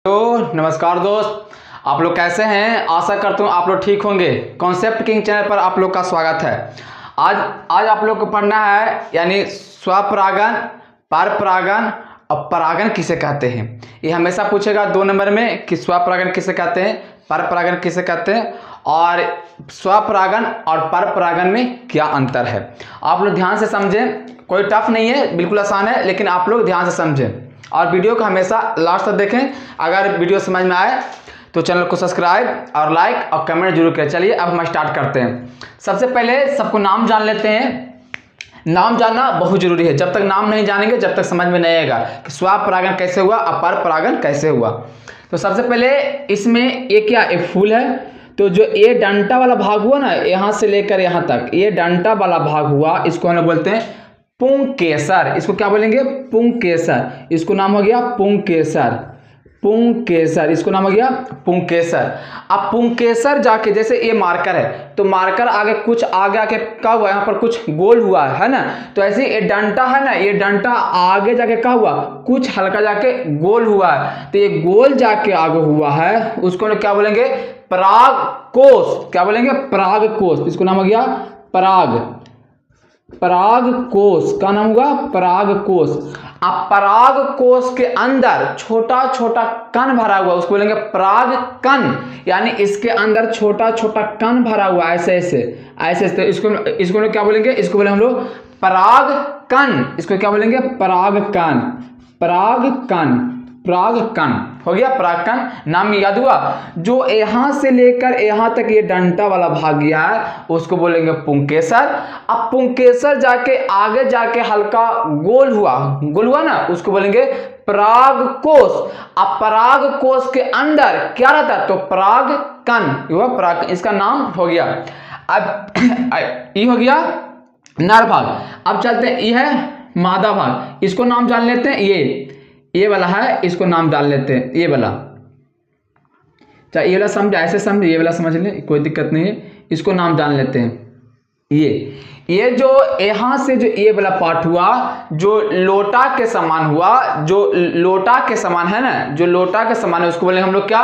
तो नमस्कार दोस्त, आप लोग कैसे हैं। आशा करता हूँ आप लोग ठीक होंगे। कॉन्सेप्ट किंग चैनल पर आप लोग का स्वागत है। आज आप लोग को पढ़ना है यानी स्वपरागन, परपरागन और परागन किसे कहते हैं। ये हमेशा पूछेगा 2 नंबर में कि स्वपरागन किसे कहते हैं, परपरागन किसे कहते हैं और स्वपरागन और परपरागन में क्या अंतर है। आप लोग ध्यान से समझें, कोई टफ नहीं है, बिल्कुल आसान है, लेकिन आप लोग ध्यान से समझें और वीडियो को हमेशा लास्ट तक देखें। अगर वीडियो समझ में आए तो चैनल को सब्सक्राइब और लाइक और कमेंट जरूर करें। चलिए अब हम स्टार्ट करते हैं। सबसे पहले सबको नाम जान लेते हैं। नाम जानना बहुत जरूरी है। जब तक नाम नहीं जानेंगे जब तक समझ में नहीं आएगा कि स्वपरागन कैसे हुआ और परपरागन कैसे हुआ। तो सबसे पहले इसमें ये क्या, एक फूल है, तो जो ये डंटा वाला भाग हुआ ना, यहाँ से लेकर यहाँ तक ये डंटा वाला भाग हुआ, इसको हम लोग बोलते हैं पुंकेसर। इसको क्या बोलेंगे, पुंकेसर। इसको नाम हो गया पुंकेसर, पुंकेसर। इसको नाम हो गया पुंकेसर। अब पुंकेसर जाके जैसे ये मार्कर है तो मार्कर आगे कुछ आगे आके क्या हुआ, यहाँ पर कुछ गोल हुआ है ना, तो ऐसे ये डंटा है ना, ये डंटा आगे जाके क्या हुआ, कुछ हल्का जाके गोल हुआ है। तो ये गोल जाके आगे हुआ है, उसको क्या बोलेंगे, परागकोश। क्या बोलेंगे, परागकोश। इसको नाम हो गया परागकोश। का नाम होगा परागकोश। अब परागकोश के अंदर छोटा छोटा कण भरा हुआ, उसको बोलेंगे परागकण। यानी इसके अंदर छोटा छोटा कण भरा हुआ, ऐसे ऐसे ऐसे। तो इसको लोग क्या बोलेंगे, इसको बोले हम लोग परागकण। इसको क्या बोलेंगे, परागकण। परागकण, परागकण हो गया, परागकण। नाम याद हुआ। जो यहां से लेकर यहां तक ये डंटा वाला भाग गया है उसको बोलेंगे पुंकेसर। अब पुंकेसर जाके आगे जाके हल्का गोल हुआ ना, उसको बोलेंगे परागकोश। अब परागकोश के अंदर क्या रहता है, तो परागकण, परागकण। इसका नाम हो गया। अब ये हो गया नर भाग। अब चलते हैं, ये है मादा भाग। इसको नाम जान लेते हैं। ये वाला है, इसको नाम डाल लेते हैं, ये वाला। चाहे ये वाला समझ, ऐसे समझ, ये वाला समझ ले, कोई दिक्कत नहीं है। इसको नाम जान लेते हैं। ये जो यहां से जो ये वाला पार्ट हुआ, जो लोटा के समान हुआ, जो लोटा के समान है ना, जो लोटा के समान है, उसको बोलेंगे हम लोग क्या,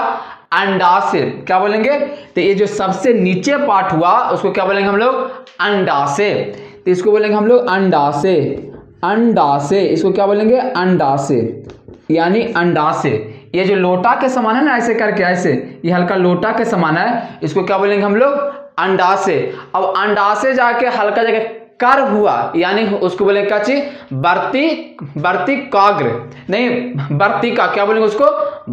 अंडाशय। क्या बोलेंगे, तो ये जो सबसे नीचे पार्ट हुआ उसको क्या बोलेंगे हम लोग, अंडाशय। तो इसको बोलेंगे हम लोग अंडाशय, अंडाशय। इसको क्या बोलेंगे, अंडाशय, यानी अंडाशय। ये जो लोटा के समान है ना, ऐसे करके ऐसे, ये हल्का लोटा के समान है, इसको क्या बोलेंगे हम लोग, अंडाशय। अब अंडाशय जाके हल्का जाके कर्व हुआ, यानी उसको बोलेंगे क्या चीज, वर्तिकाग्र, नहीं वर्तिका। क्या बोलेंगे उसको,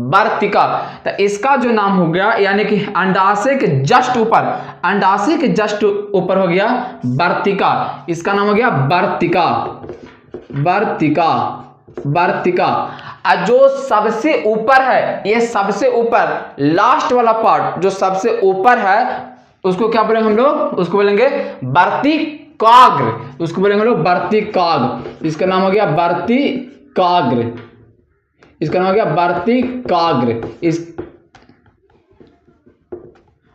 वर्तिका। तो इसका जो नाम हो गया, यानी कि अंडाशय के जस्ट ऊपर, अंडाशय के जस्ट ऊपर हो गया वर्तिका। इसका नाम हो गया वर्तिका, वर्तिका, वर्तिका। जो सबसे ऊपर है, ये सबसे ऊपर लास्ट वाला पार्ट जो सबसे ऊपर है उसको क्या बोलेंगे हम लोग, उसको बोलेंगे वर्तिकाग्र। उसको बोलेंगे हम लोग वर्तिकाग्र। इसका नाम हो गया वर्तिकाग्र। इसका नाम हो गया वर्तिकाग्र।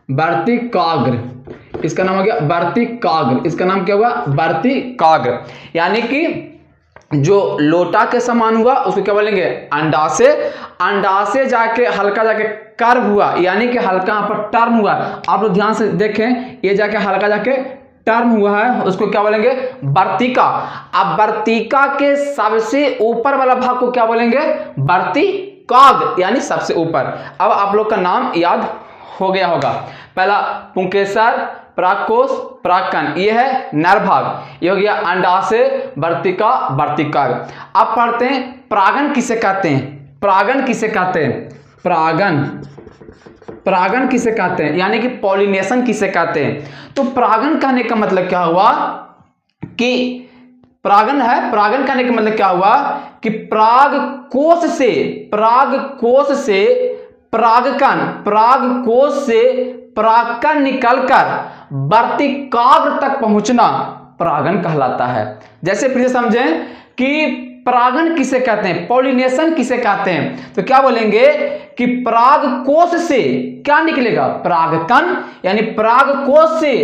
वर्तिकाग्र, इसका नाम हो गया वर्तिकाग्र। इसका नाम क्या हुआ, वर्तिकाग्र। यानी कि जो लोटा के समान हुआ उसको क्या बोलेंगे, अंडाशय। अंडाशय जाके हल्का जाके कर्व हुआ, यानी कि हल्का यहाँ पर टर्न हुआ। आप लोग ध्यान से देखें, ये जाके हल्का जाके टर्न हुआ है, उसको क्या बोलेंगे, वर्तिका। अब वर्तिका के सबसे ऊपर वाला भाग को क्या बोलेंगे, वर्तिकाग्र, यानी सबसे ऊपर। अब आप लोग का नाम याद हो गया होगा। पहला पुंकेसर, परागकोश, परागकण, ये है नर भाग। ये हो गया अंडाशय, वर्तिका, वर्तिकाग्र। अब पढ़ते हैं परागन किसे कहते हैं। परागन किसे कहते हैं, परागन, परागन किसे कहते हैं, यानी कि पॉलिनेशन किसे कहते हैं। तो परागन कहने का मतलब क्या हुआ कि परागन है, परागन कहने का मतलब क्या हुआ कि परागकोश से, परागकोश से परागकण, परागकोश से परागकण निकलकर वर्तिकाग्र तक पहुंचना परागन कहलाता है। जैसे फिर समझें कि परागन किसे कहते हैं, पॉलिनेशन किसे कहते हैं, तो क्या बोलेंगे कि परागकोश से क्या निकलेगा, परागकण। यानी परागकोश से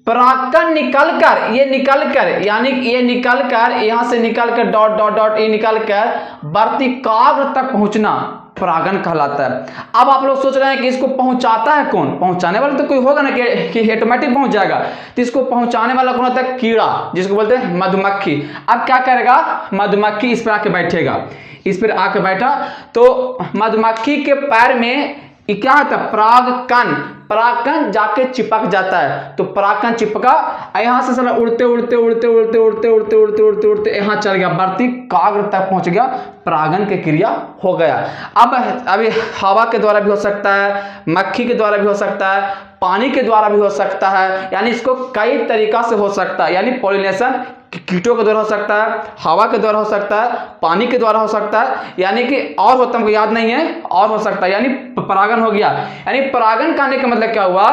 परागकण निकलकर, ये निकलकर, यानी ये निकलकर, यहां से निकलकर डॉट डॉट डॉट, ये निकलकर वर्तिकाग्र तक पहुंचना परागन कहलाता है। अब आप लोग सोच रहे हैं कि इसको पहुंचाता है कौन? पहुंचाने वाला तो कोई होगा ना कि ऑटोमेटिक पहुंच जाएगा, तो इसको पहुंचाने वाला कौन होता है? कीड़ा, जिसको बोलते हैं मधुमक्खी। अब क्या करेगा? मधुमक्खी इस पर आके बैठेगा, इस पर आके बैठा तो मधुमक्खी के पैर में क्या होता है? परागकण, परागकण जाके चिपक जाता है। तो परागकण चिपका, यहां से साला उड़ते उड़ते उड़ते उड़ते उड़ते उड़ते उड़ते उड़ते उड़ते यहां चल गया, वर्तिकाग्र तक पहुंच गया, परागन की क्रिया हो गया। अब अभी हवा के द्वारा भी हो सकता है, मक्खी के द्वारा भी हो सकता है, पानी के द्वारा भी हो सकता है, यानी इसको कई तरीका से हो सकता है। यानी पॉलिनेशन कीटों के द्वारा हो सकता है, हवा के द्वारा हो सकता है, पानी के द्वारा हो सकता है, यानी कि और होता हमको याद नहीं है, और हो सकता है, यानी परागन हो गया। यानी परागन करने का मतलब क्या हुआ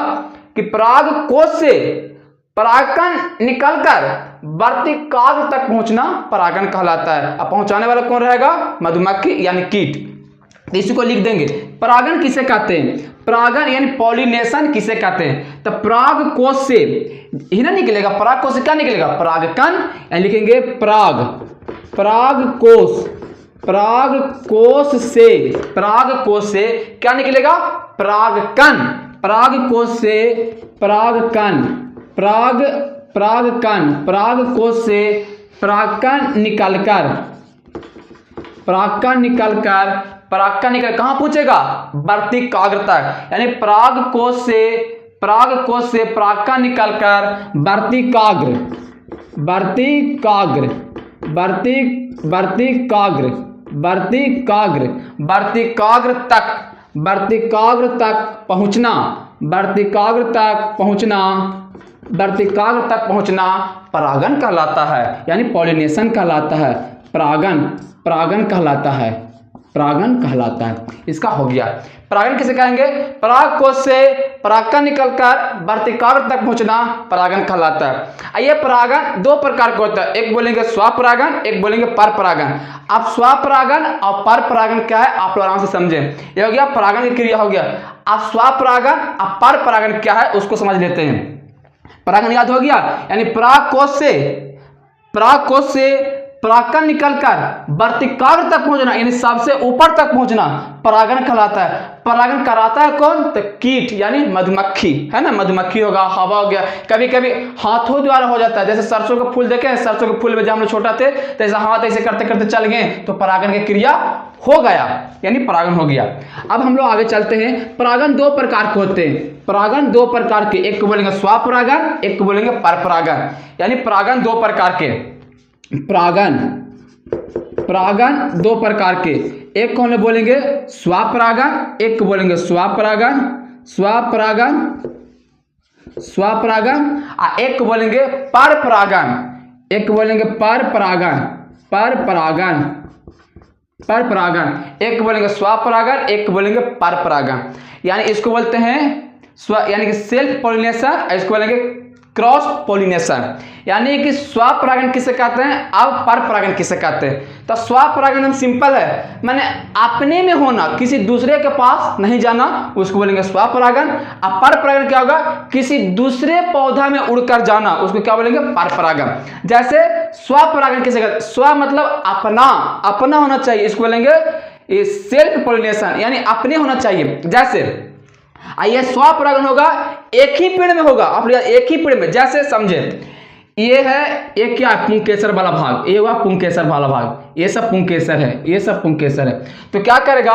कि पराग कोश से परागकण निकलकर वर्तिकाग्र तक पहुंचना परागन कहलाता है। अब पहुंचाने वाला कौन रहेगा? मधुमक्खी यानी कीट। तो इसी को लिख देंगे। परागन किसे कहते हैं? परागन यानी पॉलिनेशन किसे कहते हैं? तो पराग कोश से ही ना निकलेगा, पराग कोश से क्या निकलेगा? परागकण, यानी लिखेंगे पराग, पराग कोश, पराग कोश से, पराग कोश से क्या निकलेगा? परागकण, पराग कोश से परागकण, परागकण, पराग कोश से परागकण निकलकर, परागकण निकलकर, परागकण निकल कहां पहुंचेगा? वर्तिकाग्र तक। यानी पराग कोश से परागकण निकलकर वर्तिकाग्र, वर्तिकाग्र, वर्तिकाग्र, वर्तिकाग्र, वर्तिकाग्र तक, वर्तिकाग्र तक पहुंचना, वर्तिकाग्र तक पहुंचना, वर्तिकाग्र तक पहुंचना परागन कहलाता है, यानी पॉलिनेशन कहलाता है। परागन, परागन कहलाता है, परागन कहलाता है। इसका हो गया। परागन किसे कहेंगे? पराग कोश से परागकण निकलकर वर्तिकाग्र तक पहुंचना परागन कहलाता है। ये परागन दो प्रकार का होता है, एक बोलेंगे स्वपरागन, एक बोलेंगे परपरागन। अब स्वपरागन और परपरागन क्या है आप लोग आराम से समझें। ये हो गया परागन की क्रिया हो गया। अब स्वपरागन और परपरागन क्या है उसको समझ लेते हैं। परागन याद हो गया, यानी पराग कोश से परागकण निकलकर वर्तिकाग्र तक पहुंचना, यानी सबसे ऊपर तक पहुंचना परागन कहलाता है। परागन कराता है कौन? तो कीट यानी मधुमक्खी, है ना, मधुमक्खी होगा, हवा हो गया, कभी कभी हाथों द्वारा हो जाता है। जैसे सरसों का फूल देखे, सरसों के फूल में जब हम लोग छोटा थे तो ऐसा हाथ ऐसे करते करते चल गए तो परागन की क्रिया हो गया, यानी परागन हो गया। अब हम लोग आगे चलते हैं। परागन दो प्रकार के होते हैं, परागन दो प्रकार के, एक को बोलेंगे स्वपरागन, एक को बोलेंगे परपरागन। यानी परागन दो प्रकार के, परागन, परागन दो प्रकार के, एक को हम बोलेंगे स्वपरागन, एक को बोलेंगे स्वपरागन, स्वपरागन, स्वपरागन, और एक को बोलेंगे परपरागन, एक को बोलेंगे परपरागन, परपरागन, परपरागन, एक को बोलेंगे स्वपरागन, एक को बोलेंगे परपरागन। यानी इसको बोलते हैं स्व यानी कि सेल्फ पॉलिनेशन, इसको बोलेंगे क्रॉस पॉलिनेशन। यानी कि स्वपरागन किसे कहते हैं, अब परपरागन किसे कहते हैं। तो स्वपरागन हम सिंपल है, माने अपने में होना, किसी दूसरे के पास नहीं जाना, उसको बोलेंगे स्वपरागन। अब परपरागन क्या होगा? किसी दूसरे पौधा में उड़कर जाना, उसको क्या बोलेंगे? परपरागन। जैसे स्वपरागन किसे कहते हैं? स्व मतलब अपना, अपना होना चाहिए, इसको बोलेंगे सेल्फ पॉलिनेशन, यानी अपने होना चाहिए। जैसे ये स्वपरागन होगा, एक ही पेड़ में होगा, आप एक ही पेड़ में, जैसे समझे ये है, ये क्या है? पुंकेसर वाला भाग, ये हुआ पुंकेसर वाला भाग, ये सब पुंकेसर है, ये सब पुंकेसर है। तो क्या करेगा?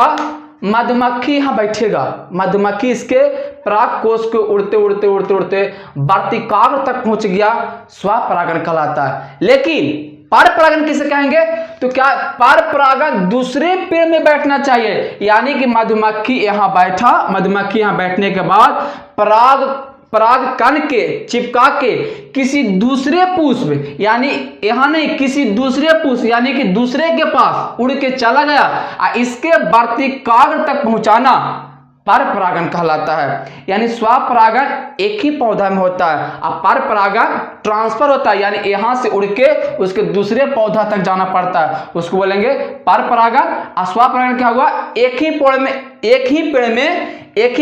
मधुमक्खी यहाँ बैठेगा, मधुमक्खी इसके पराग कोश को उड़ते उड़ते उड़ते उड़ते वर्तिकाग्र तक पहुंच गया, स्वपरागन कहलाता है। लेकिन परपरागन किसे कहेंगे? तो क्या परपरागन दूसरे पेड़ में बैठना चाहिए, यानी कि मधुमक्खी यहाँ बैठा, मधुमक्खी यहाँ बैठने के बाद परागकण के चिपका के किसी दूसरे पुष्प, यानी यहाँ नहीं, किसी दूसरे पुष्प यानी कि दूसरे के पास उड़ के चला गया और इसके वर्तिकाग्र तक पहुंचाना परपरागन कहलाता है। यानी स्वपरागन एक ही पौधा में होता है और परपरागन ट्रांसफर होता है, यानी यहाँ से उड़ के उसके दूसरे पौधा तक जाना पड़ता है, उसको बोलेंगे परपरागन। और स्वपरागन क्या हुआ? एक ही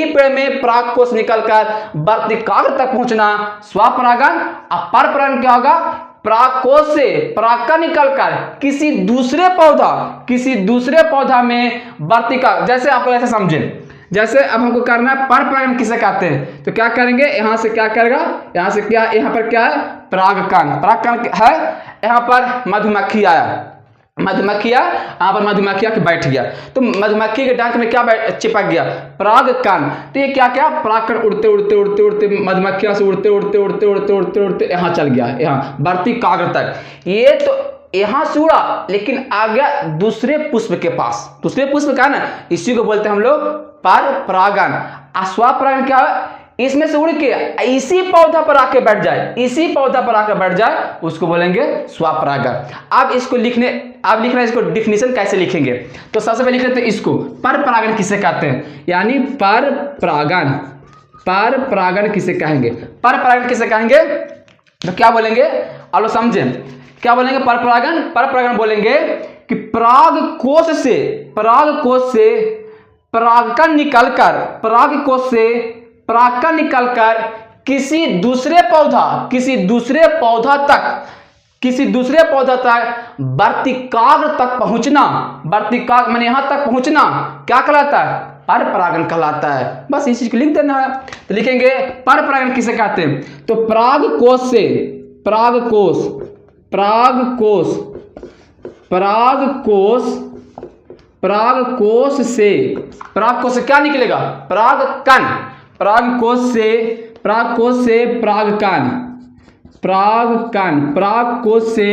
पेड़ में पराग कोश निकलकर वर्तिकाग्र तक पहुंचना स्वपरागन। और परपरागन क्या होगा? परागकोश से पराग निकलकर किसी दूसरे पौधा में वर्तिका, जैसे आप ऐसे समझें, जैसे अब हमको करना है पर परागन किसे कहते हैं, तो क्या करेंगे, यहाँ से क्या करेगा, यहाँ से क्या, यहाँ पर क्या है, परागकण है, यहाँ पर मधुमक्खी आया, यहाँ पर मधुमक्खी आके बैठ गया, तो मधुमक्खी के डंक में क्या चिपक गया, परागकण। तो ये क्या परागकण उड़ते मधुमक्खियां से उड़ते यहाँ चल गया, यहाँ वर्तिकाग्र तक। ये तो यहाँ से उड़ा, लेकिन आ गया दूसरे पुष्प के पास। दूसरे पुष्प का ना, इसी को बोलते हैं हम लोग पर परागन। स्वपरागन क्या है, इसमें से उड़ के इसी पौधा पर आके बैठ जाए, उसको बोलेंगे स्वपरागन। अब इसको लिखना इसको डिफिनीशन कैसे लिखेंगे, तो सबसे पहले लिख लेते हैं इसको, पर परागन किसे कहते हैं, यानी पर परागन किसे कहेंगे, तो क्या बोलेंगे, आप लोग समझे क्या बोलेंगे, पर परागन बोलेंगे कि परागकोश से परागकण निकलकर किसी दूसरे पौधा तक वर्तिकाग्र तक पहुंचना, माने यहां तक पहुंचना क्या कहलाता है, पर परागन कहलाता है। बस इस चीज को लिख देना है। तो लिखेंगे पर परागन किसे कहते हैं, तो परागकोश से क्या निकलेगा, परागकण, परागकोश से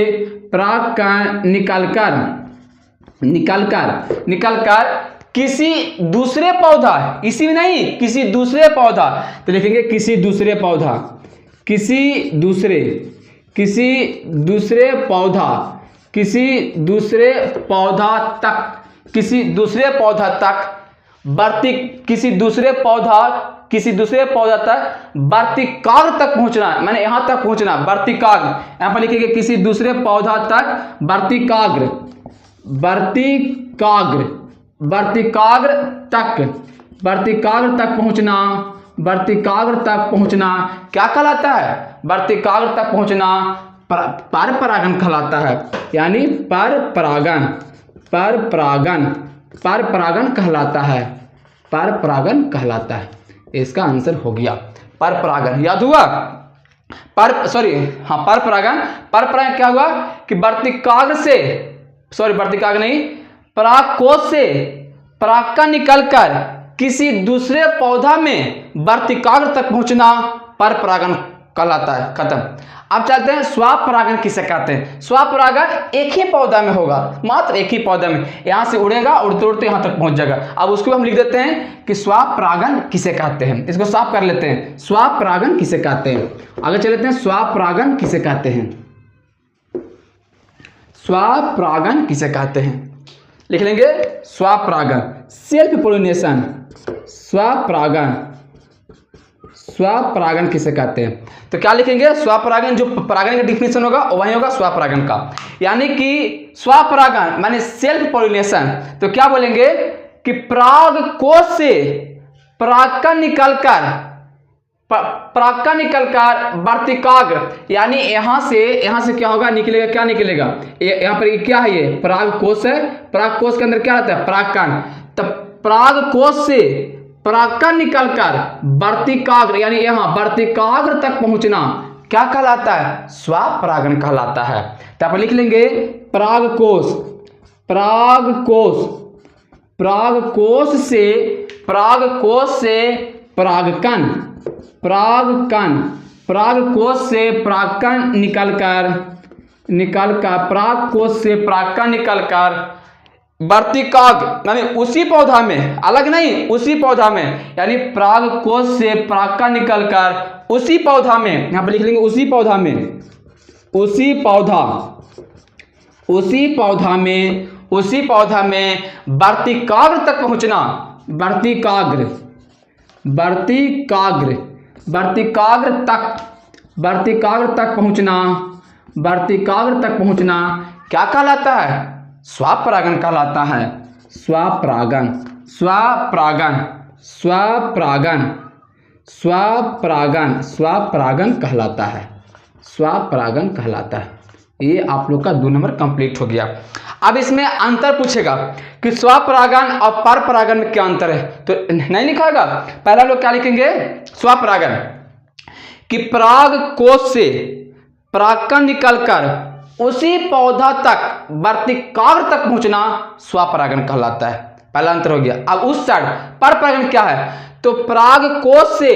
परागकण निकलकर किसी दूसरे पौधा, इसी में नहीं, किसी दूसरे पौधा, तो लिखेंगे किसी दूसरे पौधा तक वर्तिकाग्र तक पहुंचना, माने यहां तक पहुंचना, वर्तिकाग्र। यहां पर लिखेंगे किसी दूसरे पौधा तक वर्तिकाग्र तक पहुंचना क्या कहलाता है, वर्तिकाग्र तक पहुंचना पर परागन कहलाता है, यानी पर परागन कहलाता है। इसका आंसर हो गया पर परागन। याद हुआ, पर परागन क्या हुआ कि परागकोश से परागकण निकलकर किसी दूसरे पौधा में वर्तिकाग्र तक पहुंचना पर परागन कहलाता है। खत्म। अब चलते हैं स्वपरागन किसे कहते हैं। स्वपरागन एक ही पौधा में होगा, मात्र एक ही पौधा में, यहां से उड़ेगा, उड़ते यहां तक पहुंच जाएगा। अब उसको हम लिख देते हैं कि स्वपरागन किसे कहते हैं। इसको साफ कर लेते हैं, स्वपरागन किसे कहते हैं। आगे चलते हैं, स्वपरागन किसे कहते हैं। स्वपरागन किसे कहते हैं, लिख लेंगे स्वपरागन, सेल्फ पोलिनेशन। स्वपरागन किसे कहते हैं, तो क्या लिखेंगे, स्वपरागन, जो परागन का डिफिनेशन होगा वही होगा स्वपरागन का, यानी कि स्वपरागन माने सेल्फ पोलिनेशन। तो क्या बोलेंगे कि परागकोश से परागकण निकलकर वर्तिकाग्र, यानी यहां से क्या होगा, क्या निकलेगा, यहां पर क्या है, ये परागकोश है, परागकोश के अंदर क्या रहता है, परागकण। तब परागकोश से परागकण निकलकर वर्तिकाग्र, यानी यहां वर्तिकाग्र तक पहुंचना क्या कहलाता है, स्वपरागन कहलाता है। तो आप लिख लेंगे परागकोश से परागकण, परागकोश से परागकण निकलकर वर्तिकाग्र, यानी उसी पौधा में, अलग नहीं, उसी पौधा में, यानी परागकोश से परागकण निकलकर उसी पौधा में, यहां पर लिख लेंगे उसी पौधा में वर्तिकाग्र तक पहुंचना, वर्तिकाग्र तक पहुंचना क्या कहलाता है, स्वपरागन कहलाता है। स्वपरागन कहलाता है, स्वपरागन कहलाता है। ये आप लोग का 2 नंबर कंप्लीट हो गया। अब इसमें अंतर पूछेगा कि स्वपरागन और परपरागन में क्या अंतर है, तो नहीं लिखाएगा। पहला लोग क्या लिखेंगे, स्वपरागन कि पराग कोश से परागकण निकलकर उसी पौधा तक वर्तिकाग्र तक पहुंचना स्वपरागन कहलाता है। पहला अंतर हो गया। अब उस साइड परपरागन क्या है, तो पराग कोश से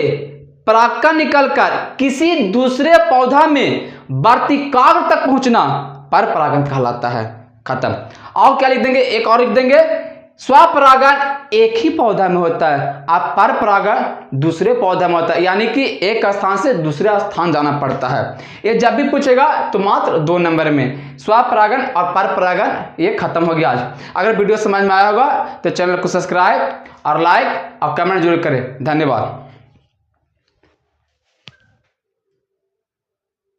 परागकण निकलकर किसी दूसरे पौधा में वर्तिकाग्र तक पहुंचना परपरागन कहलाता है। खत्म। और क्या लिख देंगे, एक और लिख देंगे, स्वपरागन एक ही पौधा में होता है, अब परपरागन दूसरे पौधा में होता है, यानी कि एक स्थान से दूसरे स्थान जाना पड़ता है। ये जब भी पूछेगा तो मात्र 2 नंबर में स्वपरागन और परपरागन। ये खत्म हो गया आज। अगर वीडियो समझ में आया होगा तो चैनल को सब्सक्राइब और लाइक और कमेंट जरूर करें। धन्यवाद।